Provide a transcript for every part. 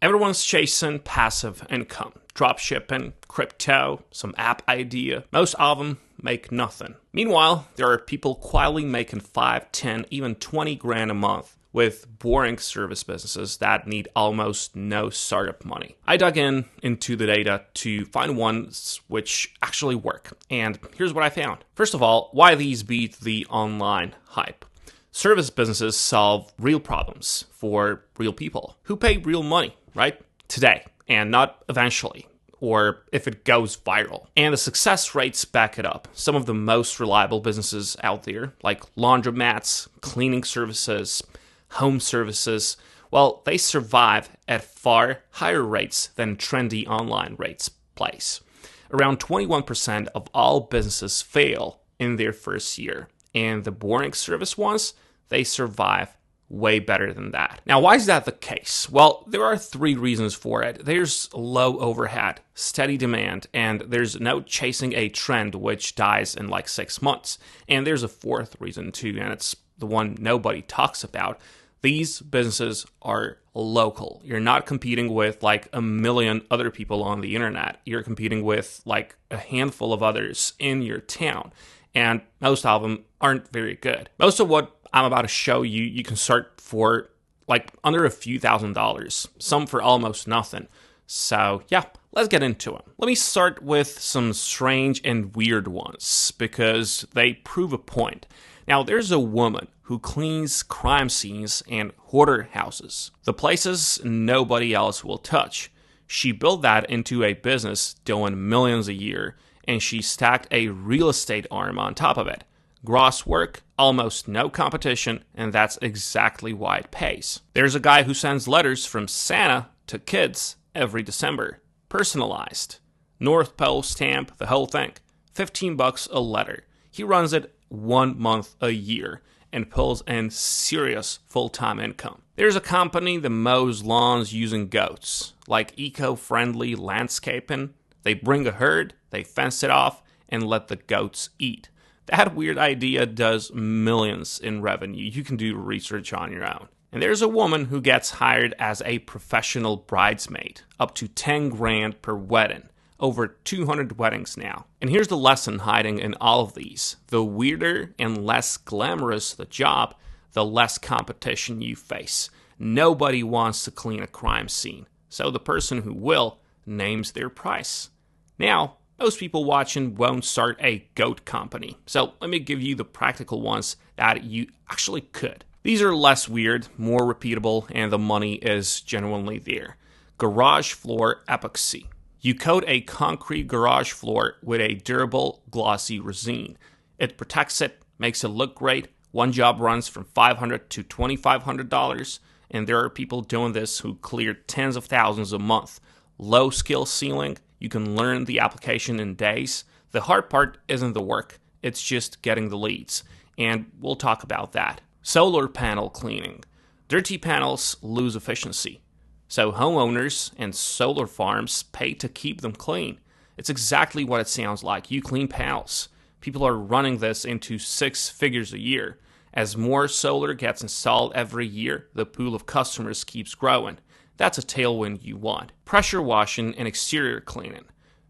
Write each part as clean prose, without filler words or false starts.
Everyone's chasing passive income. Dropshipping, crypto, some app idea. Most of them make nothing. Meanwhile, there are people quietly making 5, 10, even 20 grand a month with boring service businesses that need almost no startup money. I dug into the data to find ones which actually work, and here's what I found. First of all, why these beat the online hype. Service businesses solve real problems for real people who pay real money, right? Today, and not eventually, or if it goes viral. And the success rates back it up. Some of the most reliable businesses out there, like laundromats, cleaning services, home services, well, they survive at far higher rates than trendy online rates place. Around 21% of all businesses fail in their first year, and the boring service ones, they survive way better than that. Now, why is that the case? Well, there are 3 reasons for it. There's low overhead, steady demand, and there's no chasing a trend which dies in like 6 months. And there's a 4th reason too, and it's the one nobody talks about. These businesses are local. You're not competing with like a million other people on the internet. You're competing with like a handful of others in your town. And most of them aren't very good. Most of what I'm about to show you, you can start for like under a few $1,000s, some for almost nothing. So yeah, let's get into them. Let me start with some strange and weird ones because they prove a point. Now, there's a woman who cleans crime scenes and hoarder houses, the places nobody else will touch. She built that into a business doing millions a year, and she stacked a real estate arm on top of it. Gross work, almost no competition, and that's exactly why it pays. There's a guy who sends letters from Santa to kids every December. Personalized. North Pole stamp, the whole thing. $15 a letter. He runs it 1 month a year and pulls in serious full-time income. There's a company that mows lawns using goats, like eco-friendly landscaping. They bring a herd, they fence it off, and let the goats eat. That weird idea does millions in revenue. You can do research on your own. And there's a woman who gets hired as a professional bridesmaid, up to 10 grand per wedding. Over 200 weddings now. And here's the lesson hiding in all of these. The weirder and less glamorous the job, the less competition you face. Nobody wants to clean a crime scene. So the person who will names their price. Now, most people watching won't start a goat company. So let me give you the practical ones that you actually could. These are less weird, more repeatable, and the money is genuinely there. Garage floor epoxy. You coat a concrete garage floor with a durable, glossy resin. It protects it, makes it look great. One job runs from $500 to $2,500, and there are people doing this who clear tens of thousands a month. Low skill ceiling, you can learn the application in days. The hard part isn't the work, it's just getting the leads, and we'll talk about that. Solar panel cleaning. Dirty panels lose efficiency. So homeowners and solar farms pay to keep them clean. It's exactly what it sounds like. You clean panels. People are running this into 6 figures a year. As more solar gets installed every year, the pool of customers keeps growing. That's a tailwind you want. Pressure washing and exterior cleaning.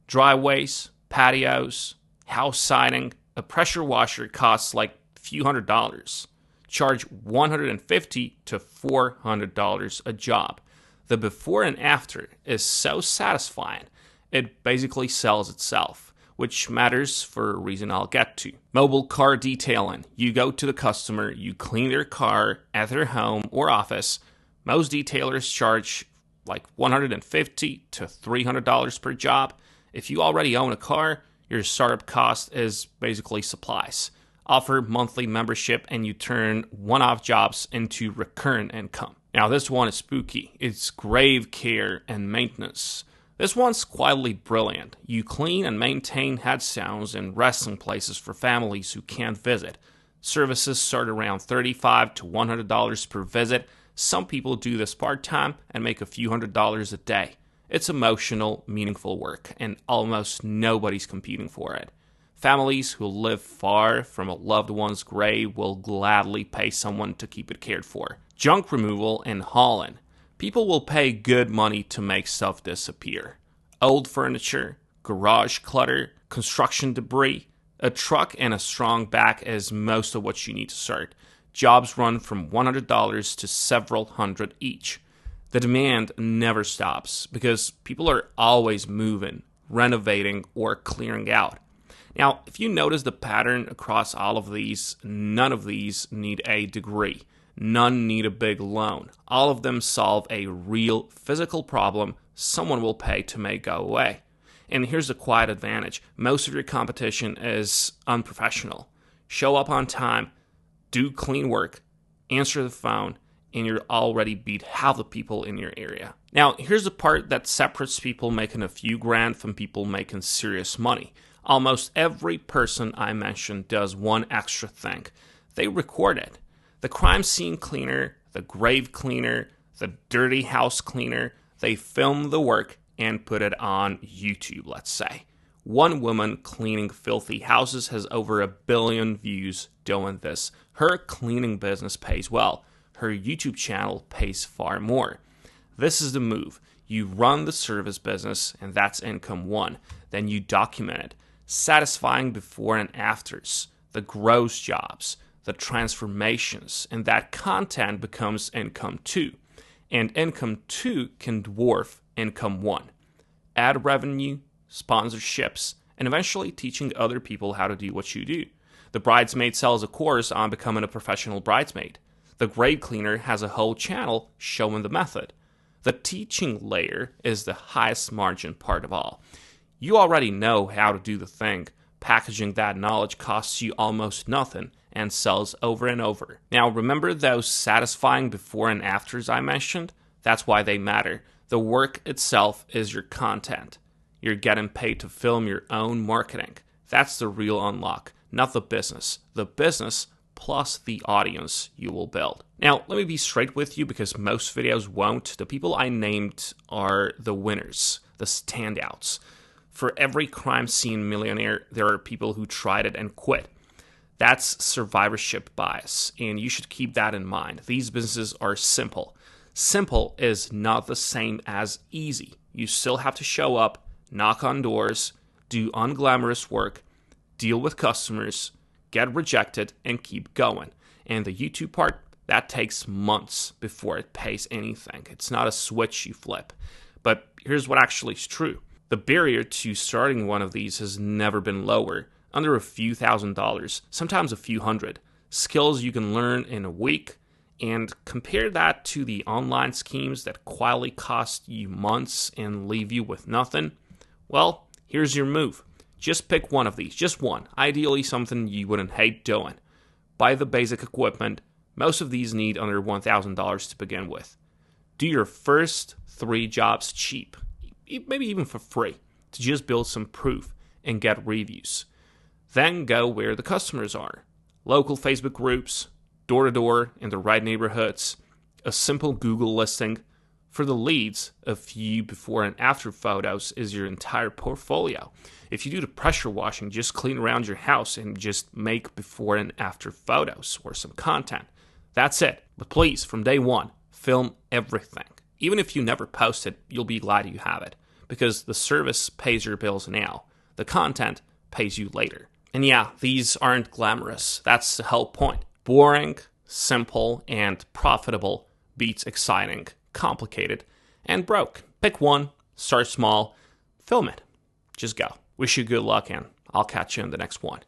Driveways, patios, house siding. A pressure washer costs like a few $100s. Charge $150 to $400 a job. The before and after is so satisfying, it basically sells itself, which matters for a reason I'll get to. Mobile car detailing. You go to the customer, you clean their car at their home or office. Most detailers charge like $150 to $300 per job. If you already own a car, your startup cost is basically supplies. Offer monthly membership and you turn one-off jobs into recurrent income. Now this one is spooky. It's grave care and maintenance. This one's quietly brilliant. You clean and maintain headstones and resting places for families who can't visit. Services start around $35 to $100 per visit. Some people do this part-time and make a few $100s a day. It's emotional, meaningful work, and almost nobody's competing for it. Families who live far from a loved one's grave will gladly pay someone to keep it cared for. Junk removal and hauling. People will pay good money to make stuff disappear. Old furniture, garage clutter, construction debris, a truck and a strong back is most of what you need to start. Jobs run from $100 to several hundred each. The demand never stops because people are always moving, renovating, or clearing out. Now, if you notice the pattern across all of these, none of these need a degree. None need a big loan. All of them solve a real physical problem someone will pay to make go away. And here's the quiet advantage. Most of your competition is unprofessional. Show up on time, do clean work, answer the phone, and you're already beat half the people in your area. Now, here's the part that separates people making a few grand from people making serious money. Almost every person I mentioned does one extra thing. They record it. The crime scene cleaner, the grave cleaner, the dirty house cleaner, they film the work and put it on YouTube, let's say. One woman cleaning filthy houses has over 1 billion views doing this. Her cleaning business pays well. Her YouTube channel pays far more. This is the move. You run the service business, and that's income one. Then you document it. Satisfying before and afters, the gross jobs, the transformations, and that content becomes income two. And income two can dwarf income one. Ad revenue, sponsorships, and eventually teaching other people how to do what you do. The bridesmaid sells a course on becoming a professional bridesmaid. The grave cleaner has a whole channel showing the method. The teaching layer is the highest margin part of all. You already know how to do the thing. Packaging that knowledge costs you almost nothing and sells over and over. Now, remember those satisfying before and afters I mentioned? That's why they matter. The work itself is your content. You're getting paid to film your own marketing. That's the real unlock, not the business. The business plus the audience you will build. Now, let me be straight with you because most videos won't. The people I named are the winners, the standouts. For every crime scene millionaire, there are people who tried it and quit. That's survivorship bias, and you should keep that in mind. These businesses are simple. Simple is not the same as easy. You still have to show up, knock on doors, do unglamorous work, deal with customers, get rejected, and keep going. And the YouTube part, that takes months before it pays anything. It's not a switch you flip. But here's what actually is true. The barrier to starting one of these has never been lower, under a few $1,000s, sometimes a few hundred. Skills you can learn in a week, and compare that to the online schemes that quietly cost you months and leave you with nothing. Well, here's your move. Just pick one of these, just one, ideally something you wouldn't hate doing. Buy the basic equipment. Most of these need under $1,000 to begin with. Do your first 3 jobs cheap, maybe even for free, to just build some proof and get reviews. Then go where the customers are. Local Facebook groups, door-to-door in the right neighborhoods, a simple Google listing. For the leads, a few before and after photos is your entire portfolio. If you do the pressure washing, just clean around your house and just make before and after photos or some content. That's it. But please, from day one, film everything. Even if you never post it, you'll be glad you have it. Because the service pays your bills now. The content pays you later. And yeah, these aren't glamorous. That's the whole point. Boring, simple, and profitable beats exciting, complicated, and broke. Pick one, start small, film it. Just go. Wish you good luck, and I'll catch you in the next one.